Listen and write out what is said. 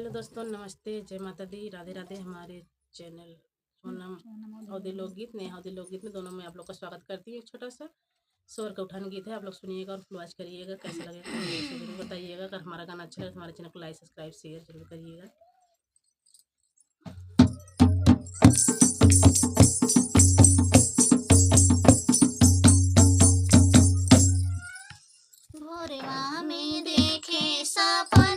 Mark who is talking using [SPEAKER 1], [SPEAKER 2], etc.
[SPEAKER 1] Hello दोस्तों, नमस्ते, जय माता दी, राधे राधे। हमारे चैनल सोनम अवधी लोकगीत, नेहा अवधी लोकगीत में दोनों में आप लोग का स्वागत करती हूँ। एक छोटा सा स्वर का उठान गीत है, आप लोग सुनिएगा और फुलवाच करिएगा। कैसा लगेगा मुझे जरूर बताइएगा। अगर हमारा गाना अच्छा लगे तो हमारे चैनल को लाइक, सब्सक्राइब, शेयर जरूर करिएगा।
[SPEAKER 2] भोरवा में देखे सपना